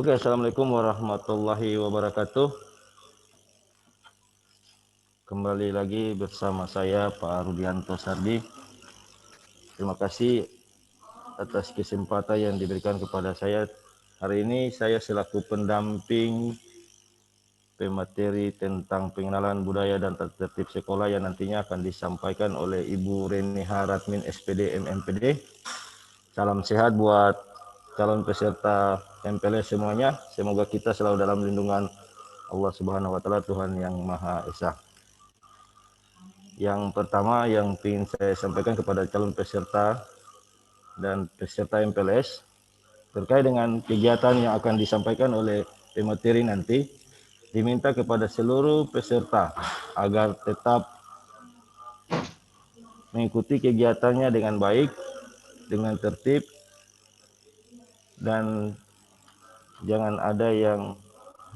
Oke, Assalamualaikum warahmatullahi wabarakatuh. Kembali lagi bersama saya Pak Rudianto Sardi. Terima kasih atas kesempatan yang diberikan kepada saya. Hari ini saya selaku pendamping pemateri tentang pengenalan budaya dan tata tertib sekolah yang nantinya akan disampaikan oleh Ibu Reniha Radmin SPD MMPD. Salam sehat buat calon peserta MPLS semuanya. Semoga kita selalu dalam lindungan Allah Subhanahu wa taala, Tuhan yang Maha Esa. Yang pertama yang ingin saya sampaikan kepada calon peserta dan peserta MPLS terkait dengan kegiatan yang akan disampaikan oleh pemateri nanti, diminta kepada seluruh peserta agar tetap mengikuti kegiatannya dengan baik, dengan tertib, dan jangan ada yang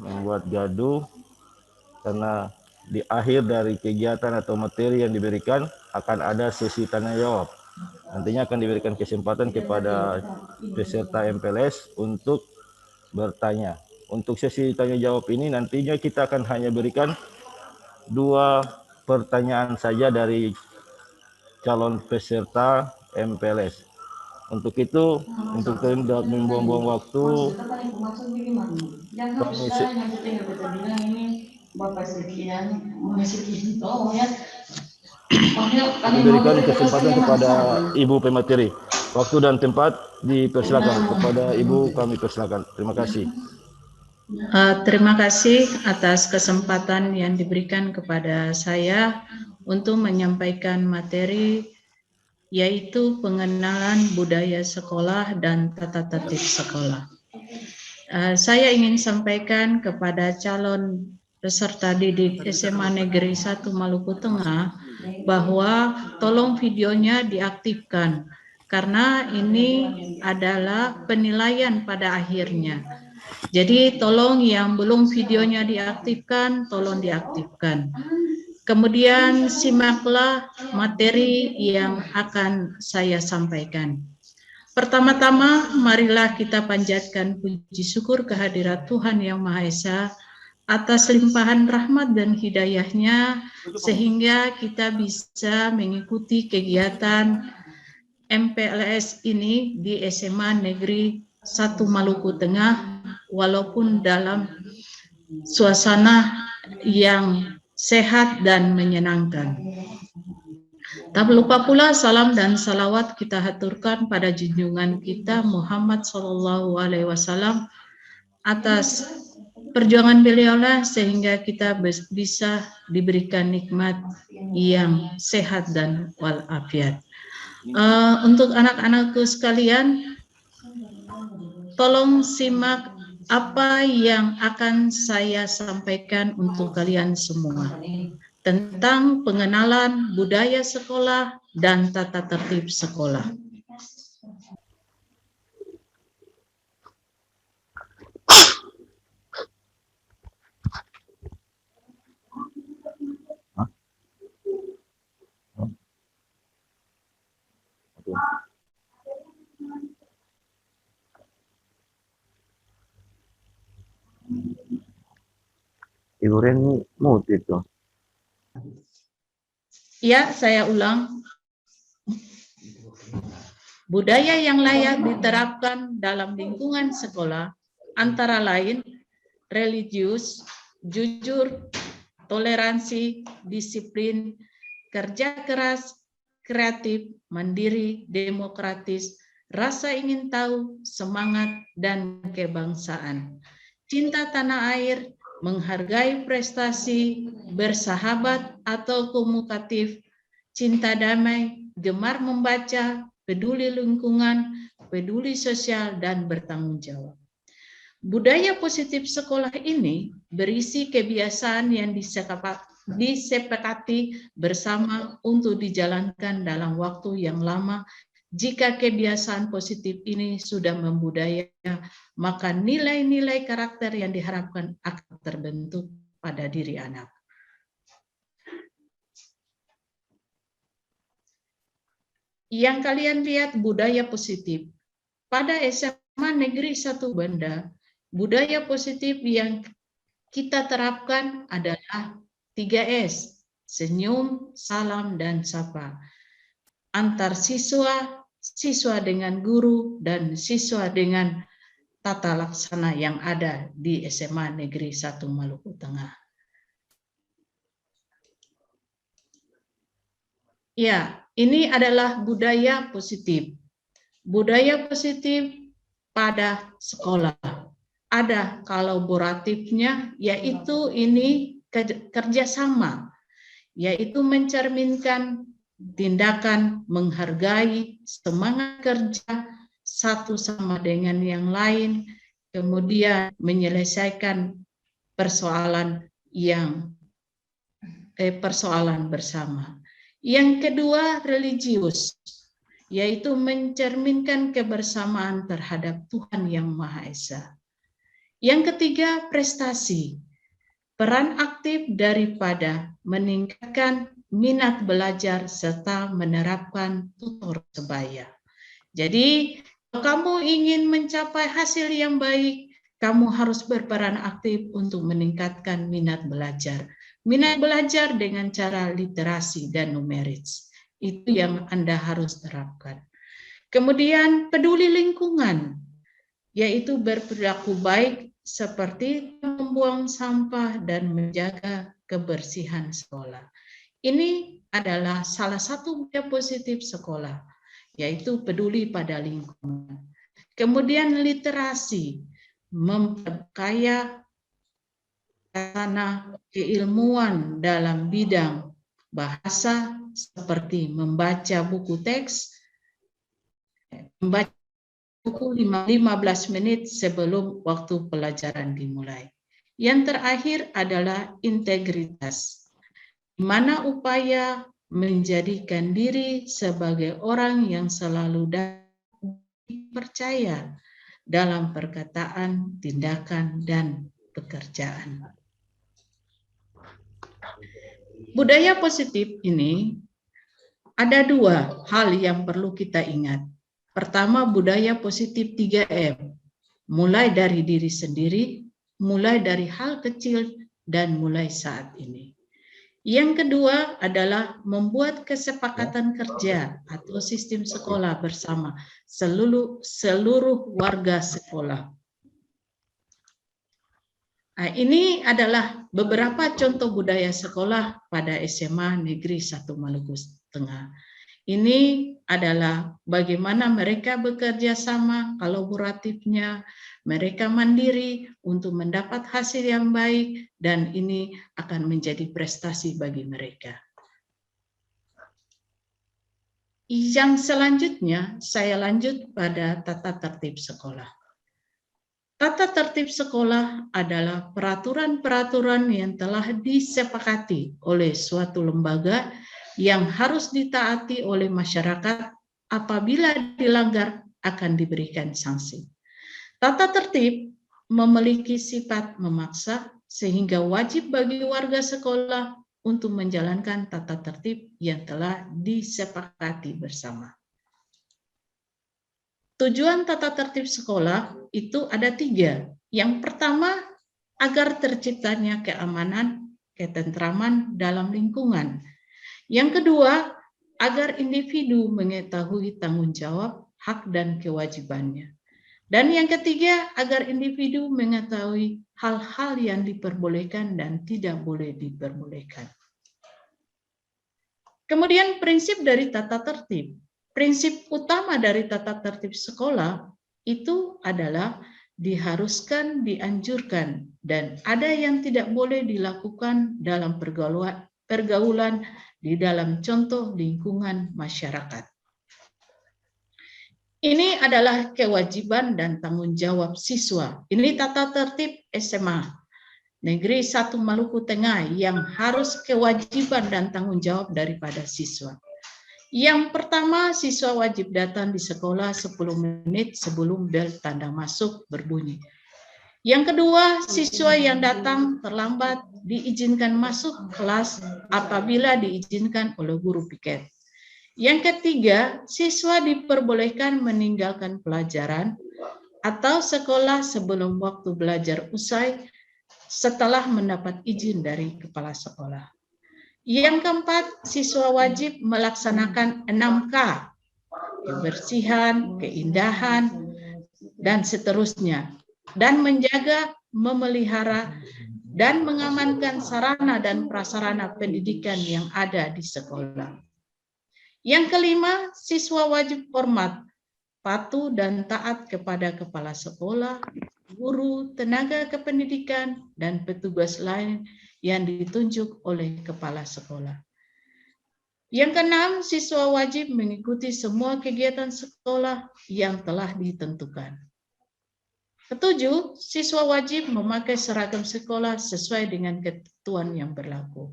membuat gaduh, karena di akhir dari kegiatan atau materi yang diberikan akan ada sesi tanya jawab. Nantinya akan diberikan kesempatan kepada peserta MPLS untuk bertanya. Untuk sesi tanya jawab ini nantinya kita akan hanya berikan 2 pertanyaan saja dari calon peserta MPLS. Untuk itu, untuk tidak membuang-buang waktu, kami berikan kesempatan kepada Ibu pemateri. Waktu dan tempat dipersilakan. Kepada Ibu kami persilakan. Terima kasih. Terima kasih atas kesempatan yang diberikan kepada saya untuk menyampaikan materi yaitu pengenalan budaya sekolah dan tata tertib sekolah. Saya ingin sampaikan kepada calon peserta didik SMA Negeri 1 Maluku Tengah bahwa tolong videonya diaktifkan karena ini adalah penilaian pada akhirnya. Jadi tolong yang belum videonya diaktifkan, tolong diaktifkan. Kemudian simaklah materi yang akan saya sampaikan. Pertama-tama, marilah kita panjatkan puji syukur kehadirat Tuhan Yang Maha Esa atas limpahan rahmat dan hidayahnya sehingga kita bisa mengikuti kegiatan MPLS ini di SMA Negeri 1 Maluku Tengah walaupun dalam suasana yang sehat dan menyenangkan. Tak lupa pula salam dan salawat kita haturkan pada junjungan kita Muhammad SAW atas perjuangan beliaulah sehingga kita bisa diberikan nikmat yang sehat dan walafiat. Untuk anak-anakku sekalian, tolong simak apa yang akan saya sampaikan untuk kalian semua tentang pengenalan budaya sekolah dan tata tertib sekolah. Ibu Reni mute itu. Ya, saya ulang. Budaya yang layak diterapkan dalam lingkungan sekolah antara lain religius, jujur, toleransi, disiplin, kerja keras, kreatif, mandiri, demokratis, rasa ingin tahu, semangat, dan kebangsaan. Cinta tanah air, menghargai prestasi, bersahabat atau komunikatif, cinta damai, gemar membaca, peduli lingkungan, peduli sosial, dan bertanggung jawab. Budaya positif sekolah ini berisi kebiasaan yang disepakati bersama untuk dijalankan dalam waktu yang lama. Jika kebiasaan positif ini sudah membudaya, maka nilai-nilai karakter yang diharapkan akan terbentuk pada diri anak. Yang kalian lihat budaya positif. Pada SMA Negeri 1 Banda, budaya positif yang kita terapkan adalah 3S, senyum, salam, dan sapa. Antar siswa, siswa dengan guru, dan siswa dengan tata laksana yang ada di SMA Negeri 1 Maluku Tengah. Ya, ini adalah budaya positif. Budaya positif pada sekolah. Ada kolaboratifnya, yaitu ini kerjasama, yaitu mencerminkan tindakan menghargai, semangat kerja satu sama dengan yang lain, kemudian menyelesaikan persoalan bersama. Yang kedua, religius, yaitu mencerminkan kebersamaan terhadap Tuhan Yang Maha Esa. Yang ketiga, prestasi, peran aktif daripada meningkatkan minat belajar serta menerapkan tutor sebaya. Jadi, kalau kamu ingin mencapai hasil yang baik, kamu harus berperan aktif untuk meningkatkan minat belajar. Minat belajar dengan cara literasi dan numerik. Itu yang Anda harus terapkan. Kemudian peduli lingkungan, yaitu berperilaku baik seperti membuang sampah dan menjaga kebersihan sekolah. Ini adalah salah satu budaya positif sekolah, yaitu peduli pada lingkungan. Kemudian literasi, memperkaya sarana keilmuan dalam bidang bahasa seperti membaca buku teks, membaca buku 15 menit sebelum waktu pelajaran dimulai. Yang terakhir adalah integritas, di mana upaya menjadikan diri sebagai orang yang selalu dipercaya dalam perkataan, tindakan, dan pekerjaan. Budaya positif ini ada dua hal yang perlu kita ingat. Pertama, budaya positif 3M, mulai dari diri sendiri, mulai dari hal kecil, dan mulai saat ini. Yang kedua adalah membuat kesepakatan kerja atau sistem sekolah bersama seluruh warga sekolah. Nah, ini adalah beberapa contoh budaya sekolah pada SMA Negeri 1 Maluku Tengah. Ini adalah bagaimana mereka bekerja sama, kolaboratifnya, mereka mandiri untuk mendapat hasil yang baik, dan ini akan menjadi prestasi bagi mereka. Yang selanjutnya, saya lanjut pada tata tertib sekolah. Tata tertib sekolah adalah peraturan-peraturan yang telah disepakati oleh suatu lembaga yang harus ditaati oleh masyarakat. Apabila dilanggar akan diberikan sanksi. Tata tertib memiliki sifat memaksa sehingga wajib bagi warga sekolah untuk menjalankan tata tertib yang telah disepakati bersama. Tujuan tata tertib sekolah itu ada 3. Yang pertama, agar terciptanya keamanan, ketentraman dalam lingkungan. Yang kedua, agar individu mengetahui tanggung jawab, hak, dan kewajibannya. Dan yang ketiga, agar individu mengetahui hal-hal yang diperbolehkan dan tidak boleh diperbolehkan. Kemudian prinsip dari tata tertib. Prinsip utama dari tata tertib sekolah itu adalah diharuskan, dianjurkan, dan ada yang tidak boleh dilakukan dalam pergaulan di dalam contoh lingkungan masyarakat. Ini adalah kewajiban dan tanggung jawab siswa. Ini tata tertib SMA Negeri 1 Maluku Tengah yang harus kewajiban dan tanggung jawab daripada siswa. Yang pertama, siswa wajib datang di sekolah 10 menit sebelum bel tanda masuk berbunyi. Yang kedua, siswa yang datang terlambat diizinkan masuk kelas apabila diizinkan oleh guru piket. Yang ketiga, siswa diperbolehkan meninggalkan pelajaran atau sekolah sebelum waktu belajar usai setelah mendapat izin dari kepala sekolah. Yang keempat, siswa wajib melaksanakan 6K, kebersihan, keindahan, dan seterusnya, dan menjaga, memelihara, dan mengamankan sarana dan prasarana pendidikan yang ada di sekolah. Yang kelima, siswa wajib hormat, patuh dan taat kepada kepala sekolah, guru, tenaga kependidikan, dan petugas lain yang ditunjuk oleh kepala sekolah. Yang keenam, siswa wajib mengikuti semua kegiatan sekolah yang telah ditentukan. Ketujuh, siswa wajib memakai seragam sekolah sesuai dengan ketentuan yang berlaku.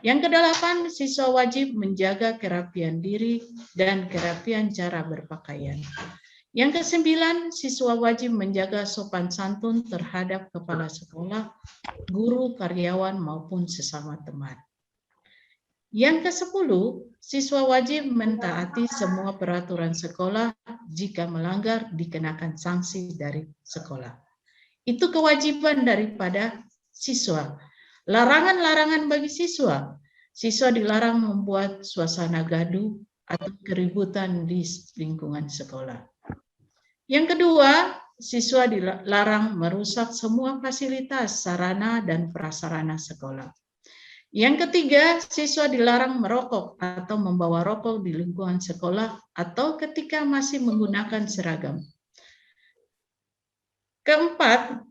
Yang kedelapan, siswa wajib menjaga kerapian diri dan kerapian cara berpakaian. Yang kesembilan, siswa wajib menjaga sopan santun terhadap kepala sekolah, guru, karyawan, maupun sesama teman. Yang kesepuluh, siswa wajib mentaati semua peraturan sekolah, jika melanggar dikenakan sanksi dari sekolah. Itu kewajiban daripada siswa. Larangan-larangan bagi siswa. Siswa dilarang membuat suasana gaduh atau keributan di lingkungan sekolah. Yang kedua, siswa dilarang merusak semua fasilitas, sarana, dan prasarana sekolah. Yang ketiga, siswa dilarang merokok atau membawa rokok di lingkungan sekolah atau ketika masih menggunakan seragam. Keempat,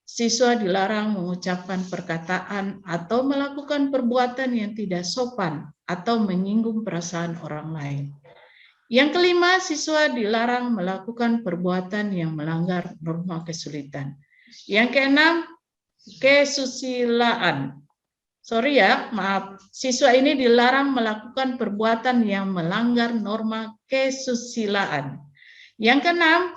siswa dilarang mengucapkan perkataan atau melakukan perbuatan yang tidak sopan atau menyinggung perasaan orang lain. Yang kelima, siswa dilarang melakukan perbuatan yang melanggar norma kesulitan. Yang keenam, kesusilaan. Sorry ya, maaf. Siswa ini dilarang melakukan perbuatan yang melanggar norma kesusilaan. Yang keenam,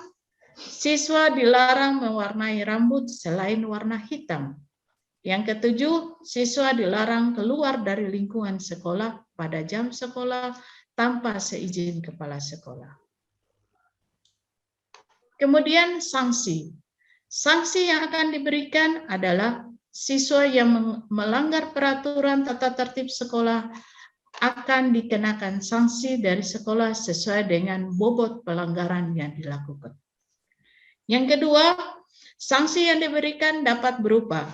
siswa dilarang mewarnai rambut selain warna hitam. Yang ketujuh, siswa dilarang keluar dari lingkungan sekolah pada jam sekolah tanpa seizin kepala sekolah. Kemudian sanksi. Sanksi yang akan diberikan adalah siswa yang melanggar peraturan tata tertib sekolah akan dikenakan sanksi dari sekolah sesuai dengan bobot pelanggaran yang dilakukan. Yang kedua, sanksi yang diberikan dapat berupa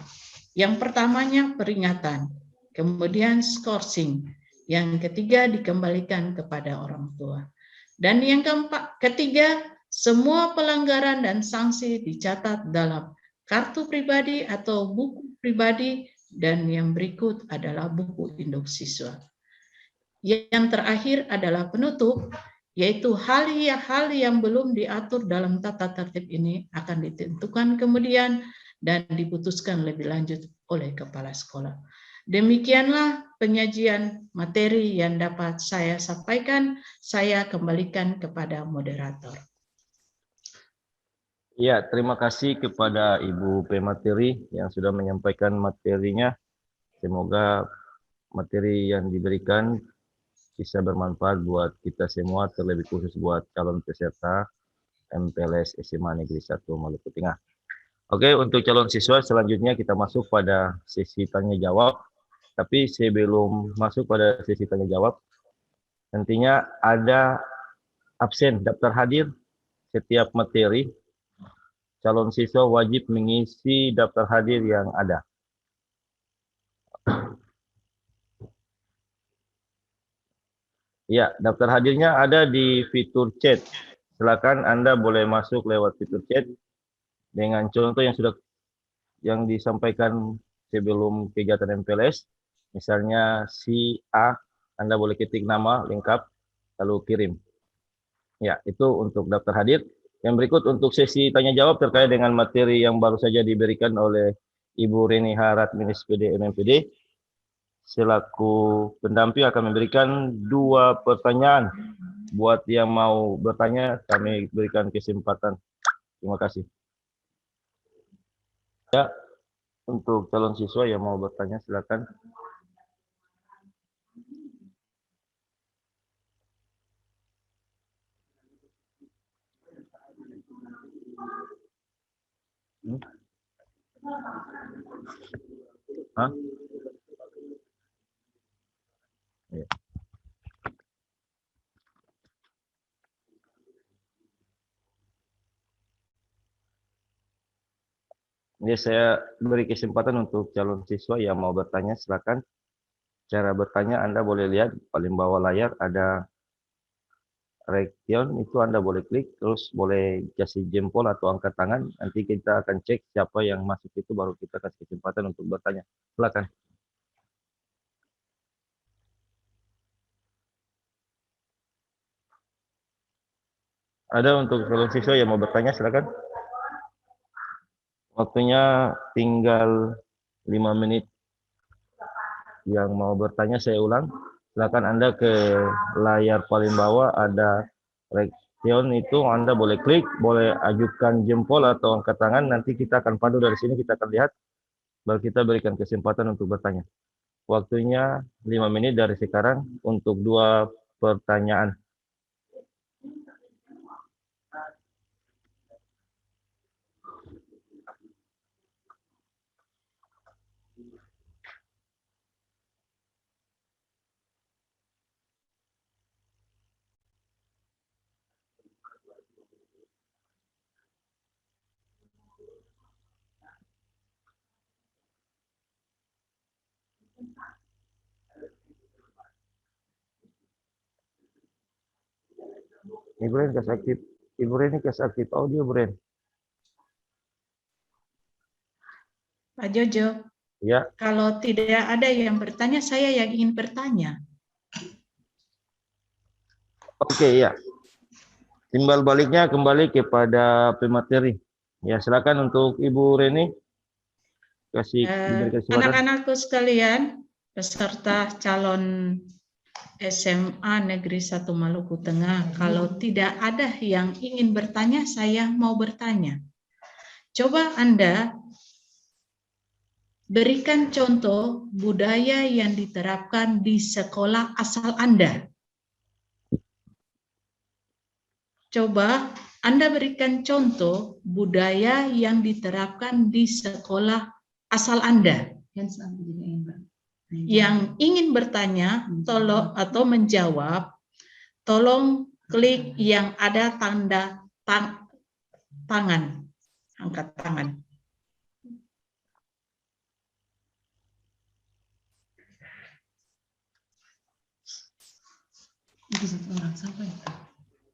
yang pertamanya peringatan, kemudian skorsing, yang ketiga dikembalikan kepada orang tua. Dan yang ketiga, semua pelanggaran dan sanksi dicatat dalam kartu pribadi atau buku pribadi, dan yang berikut adalah buku induk siswa. Yang terakhir adalah penutup, yaitu hal-hal yang belum diatur dalam tata tertib ini akan ditentukan kemudian dan diputuskan lebih lanjut oleh kepala sekolah. Demikianlah penyajian materi yang dapat saya sampaikan. Saya kembalikan kepada moderator. Ya, terima kasih kepada Ibu Pemateri yang sudah menyampaikan materinya. Semoga materi yang diberikan bisa bermanfaat buat kita semua, terlebih khusus buat calon peserta MPLS SMA Negeri 1 Maluku Tengah. Oke, untuk calon siswa selanjutnya kita masuk pada sesi tanya jawab. Tapi sebelum masuk pada sesi tanya jawab, nantinya ada absen daftar hadir setiap materi. Calon siswa wajib mengisi daftar hadir yang ada. Ya, daftar hadirnya ada di fitur chat. Silakan Anda boleh masuk lewat fitur chat dengan contoh yang disampaikan sebelum kegiatan MPLS. Misalnya si A, Anda boleh ketik nama lengkap lalu kirim. Ya, itu untuk daftar hadir. Yang berikut untuk sesi tanya jawab terkait dengan materi yang baru saja diberikan oleh Ibu Reni Harat, SPD MMPD. Selaku pendamping akan memberikan 2 pertanyaan. Buat yang mau bertanya, kami berikan kesempatan. Terima kasih. Ya, untuk calon siswa yang mau bertanya, silakan. Hmm? Hah? Ya. Ini saya beri kesempatan untuk calon siswa yang mau bertanya, silakan. Cara bertanya Anda boleh lihat paling bawah layar ada reaction, itu Anda boleh klik, terus boleh kasih jempol atau angkat tangan. Nanti kita akan cek siapa yang masuk itu, baru kita kasih kesempatan untuk bertanya. Silakan. Ada untuk calon siswa yang mau bertanya, silakan. Waktunya tinggal 5 menit. Yang mau bertanya saya ulang, silakan Anda ke layar paling bawah ada reaction, itu Anda boleh klik, boleh ajukan jempol atau angkat tangan, nanti kita akan pandu dari sini, kita akan lihat, baru kita berikan kesempatan untuk bertanya. Waktunya 5 menit dari sekarang untuk 2 pertanyaan. Ibu Ren kasih aktif, Ibu Ren ini kasih aktif audio, Ibu Ren. Pak Jojo, Ya, kalau tidak ada yang bertanya, saya yang ingin bertanya. oke, ya. Timbal baliknya kembali kepada pemateri. Ya, silakan untuk Ibu Reni diberi kesempatan. Anak-anakku sekalian, peserta calon SMA Negeri 1 Maluku Tengah, kalau tidak ada yang ingin bertanya, saya mau bertanya. Coba Anda berikan contoh budaya yang diterapkan di sekolah asal Anda. Coba Anda berikan contoh budaya yang diterapkan di sekolah asal Anda. Yang ingin bertanya tolong atau menjawab, tolong klik yang ada tanda tangan, angkat tangan.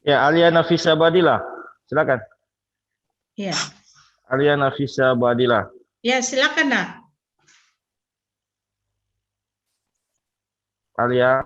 Ya, Alia Nafisa Badila, silakan. Ya. Alia Nafisa Badila. Ya, silakan, Nak. Alia.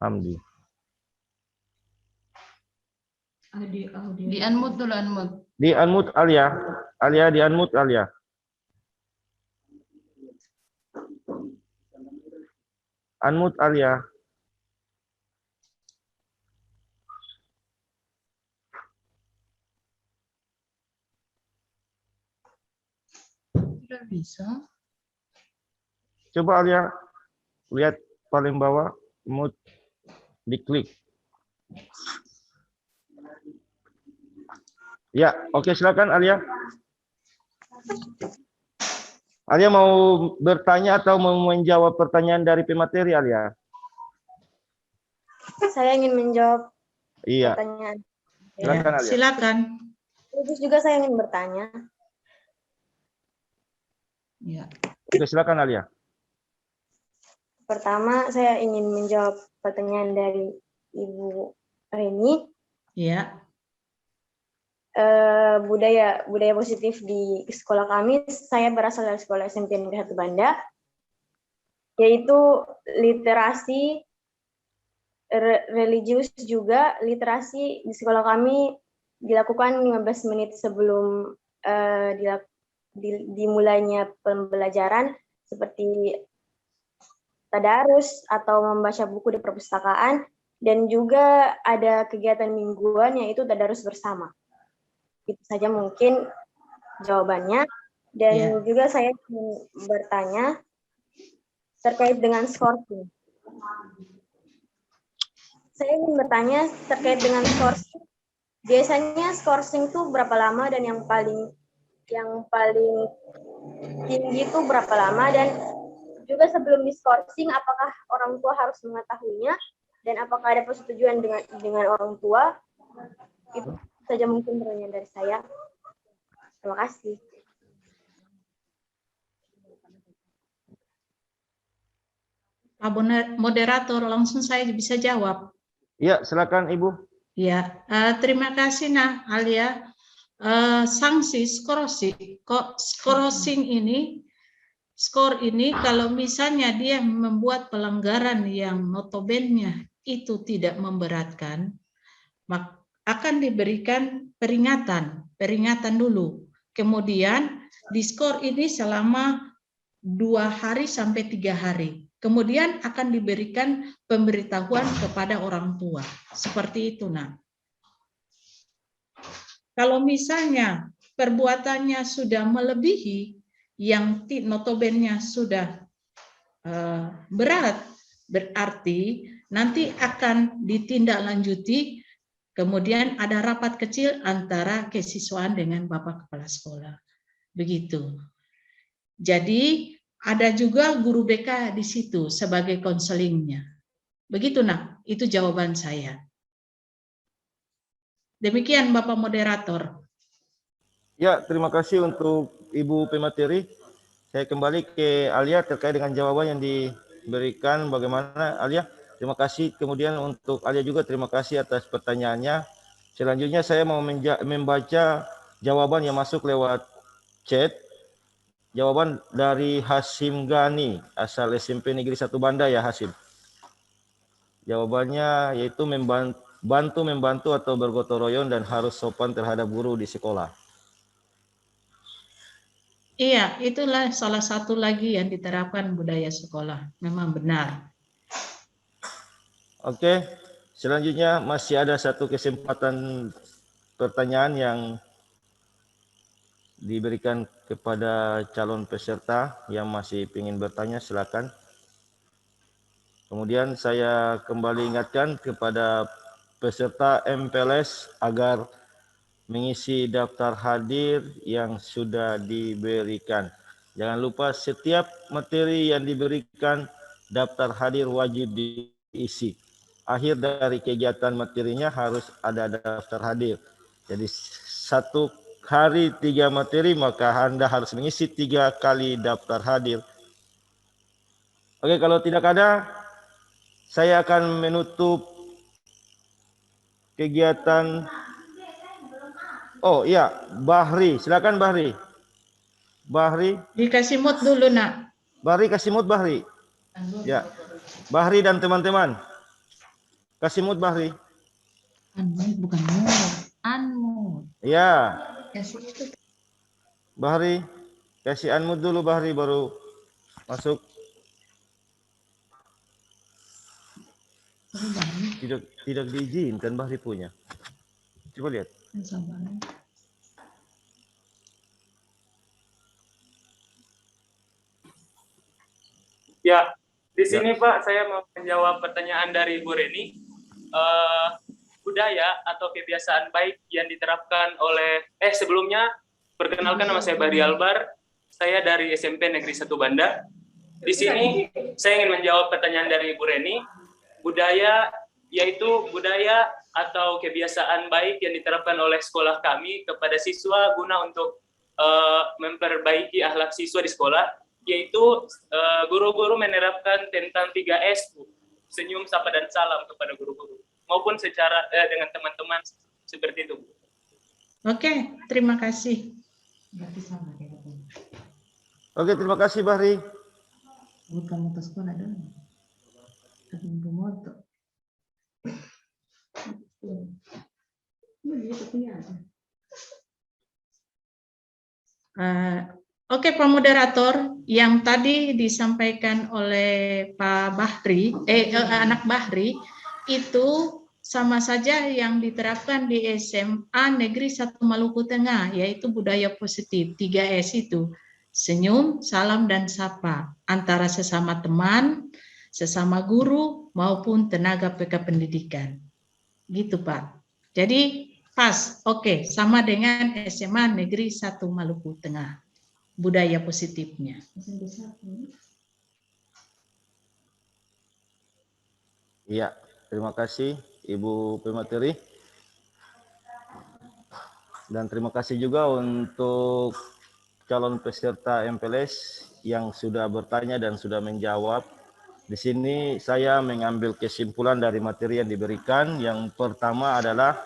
Hamdi. Di unmute dulu, unmute. Di unmute Alia. Alia di unmute Alia. Unmute Alia. Tidak bisa. Coba Alia lihat paling bawah, mute, diklik. Ya, oke, silakan Alia. Alia mau bertanya atau mau menjawab pertanyaan dari pemateri Alia? Saya ingin menjawab Iya. pertanyaan. Silakan Alia. Silakan. Terus juga saya ingin bertanya. Ya. Oke, silakan Alia. Pertama, saya ingin menjawab pertanyaan dari Ibu Reni. Ya. Budaya positif di sekolah kami, saya berasal dari sekolah SMP Negeri 1 Banda, yaitu literasi religius juga. Literasi di sekolah kami dilakukan 15 menit sebelum dimulainya pembelajaran, seperti tadarus atau membaca buku di perpustakaan, dan juga ada kegiatan mingguan yaitu tadarus bersama. Itu saja mungkin jawabannya. Dan juga saya ingin bertanya terkait dengan skorsing. Saya ingin bertanya terkait dengan skorsing. Biasanya skorsing itu berapa lama, dan yang paling tinggi itu berapa lama, dan juga sebelum diskorsing apakah orang tua harus mengetahuinya, dan apakah ada persetujuan dengan orang tua? Itu saja mungkin pertanyaan dari saya. Terima kasih. Pak Moderator, langsung saya bisa jawab. Iya, silakan Ibu. Ya, terima kasih Alia. Sanksi skorsing ini, skor ini kalau misalnya dia membuat pelanggaran yang notabene itu tidak memberatkan, maka akan diberikan peringatan dulu. Kemudian diskor ini selama 2 hari sampai 3 hari. Kemudian akan diberikan pemberitahuan kepada orang tua. Seperti itu, Kalau misalnya perbuatannya sudah melebihi yang notabene sudah berat, berarti nanti akan ditindaklanjuti. Kemudian ada rapat kecil antara kesiswaan dengan Bapak Kepala Sekolah. Begitu. Jadi ada juga guru BK di situ sebagai konselingnya. Begitu itu jawaban saya. Demikian Bapak Moderator. Ya, terima kasih untuk Ibu pemateri. Saya kembali ke Alia terkait dengan jawaban yang diberikan. Bagaimana Alia? Terima kasih. Kemudian untuk Alia juga terima kasih atas pertanyaannya. Selanjutnya saya mau membaca jawaban yang masuk lewat chat. Jawaban dari Hasim Gani, asal SMP Negeri 1 Banda ya Hasim. Jawabannya yaitu membantu atau bergotong royong dan harus sopan terhadap guru di sekolah. Iya, itulah salah satu lagi yang diterapkan budaya sekolah. Memang benar. Oke, selanjutnya masih ada satu kesempatan pertanyaan yang diberikan kepada calon peserta yang masih ingin bertanya, silakan. Kemudian saya kembali ingatkan kepada peserta MPLS agar mengisi daftar hadir yang sudah diberikan. Jangan lupa setiap materi yang diberikan daftar hadir wajib diisi. Akhir dari kegiatan materinya harus ada daftar hadir. Jadi 1 hari 3 materi, maka Anda harus mengisi 3 kali daftar hadir. Oke, kalau tidak ada, saya akan menutup kegiatan. Oh iya, Bahri, silakan Bahri. Bahri. Dikasih mood dulu, Bahri, kasih mood Bahri. Ya, Bahri dan teman-teman. Kasih mood Bahri. Unmute bukan mute. Unmute. Ya, Kasih itu. Bahri. Kasih unmute dulu Bahri baru masuk. Tidak diizinkan Bahri punya. Coba lihat. Ya, di sini Pak, saya mau menjawab pertanyaan dari Bu Reni. Budaya atau kebiasaan baik yang diterapkan oleh, sebelumnya, perkenalkan nama saya Bahri Albar, saya dari SMP Negeri 1 Banda. Di sini, saya ingin menjawab pertanyaan dari Bu Reni. Budaya, yaitu budaya atau kebiasaan baik yang diterapkan oleh sekolah kami kepada siswa guna untuk memperbaiki akhlak siswa di sekolah, yaitu guru-guru menerapkan tentang 3S, Bu. Senyum, sapa, dan salam kepada guru-guru, maupun secara dengan teman-teman seperti itu, Bu. Oke, terima kasih. Oke, terima kasih Bahri. Bukan motor sekolah dong. Motor. Oke, Pak Moderator, yang tadi disampaikan oleh Pak Bahri, anak Bahri, itu sama saja yang diterapkan di SMA Negeri 1 Maluku Tengah, yaitu budaya positif, 3S itu. Senyum, salam, dan sapa, antara sesama teman, sesama guru, maupun tenaga PK pendidikan. Gitu, Pak. Jadi, pas, oke, sama dengan SMA Negeri 1 Maluku Tengah. Budaya positifnya. Iya, terima kasih Ibu Pemateri. Dan terima kasih juga untuk calon peserta MPLS yang sudah bertanya dan sudah menjawab. Di sini saya mengambil kesimpulan dari materi yang diberikan. Yang pertama adalah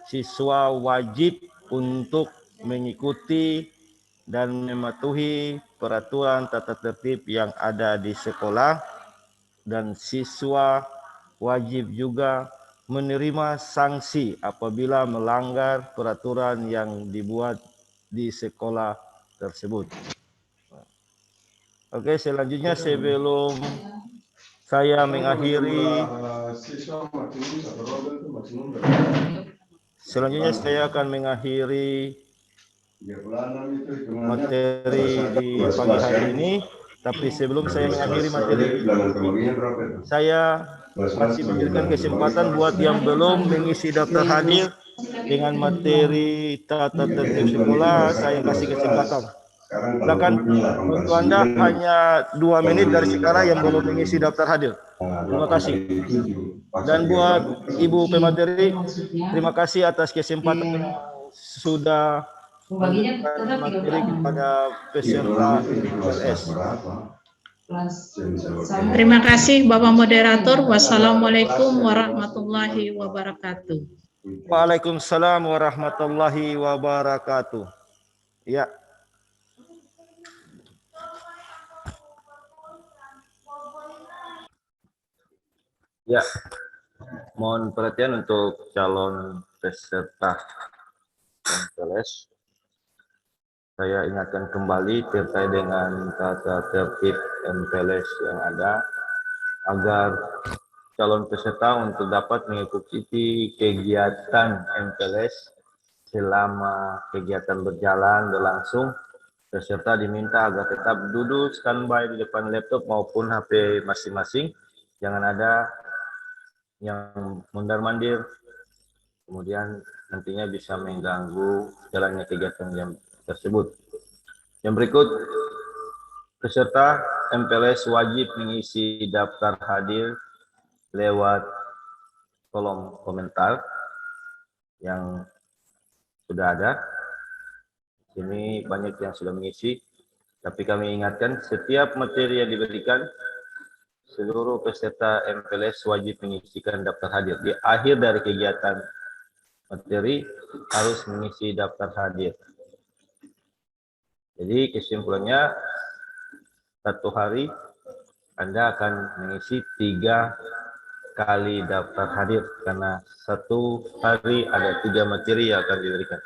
siswa wajib untuk mengikuti dan mematuhi peraturan tata tertib yang ada di sekolah, dan siswa wajib juga menerima sanksi apabila melanggar peraturan yang dibuat di sekolah tersebut. Oke, selanjutnya sebelum saya mengakhiri, saya akan mengakhiri materi di pagi hari ini. Tapi sebelum saya mengakhiri materi ini, saya masih memberikan kesempatan buat yang belum mengisi daftar hadir dengan materi tata tertib sekolah. Saya kasih kesempatan. Silakan, untuk Anda hanya 2 menit dari sekarang yang belum mengisi daftar hadir. Terima kasih. Dan buat Ibu Pemateri, terima kasih atas kesempatan yang sudah memberikan materi kepada peserta MPLS. Terima kasih Bapak Moderator. Wassalamualaikum warahmatullahi wabarakatuh. Waalaikumsalam warahmatullahi wabarakatuh. Ya. Ya. Mohon perhatian untuk calon peserta MPLS. Saya ingatkan kembali terkait dengan tata tertib MPLS yang ada, agar calon peserta untuk dapat mengikuti kegiatan MPLS selama kegiatan berlangsung, peserta diminta agar tetap duduk standby di depan laptop maupun HP masing-masing. Jangan ada yang mondar-mandir, kemudian nantinya bisa mengganggu jalannya kegiatan yang tersebut. Yang berikut, peserta MPLS wajib mengisi daftar hadir lewat kolom komentar yang sudah ada. Ini banyak yang sudah mengisi, tapi kami ingatkan setiap materi yang diberikan, seluruh peserta MPLS wajib mengisikan daftar hadir. Di akhir dari kegiatan materi harus mengisi daftar hadir. Jadi kesimpulannya, satu hari Anda akan mengisi 3 kali daftar hadir karena satu hari ada 3 materi yang akan diberikan.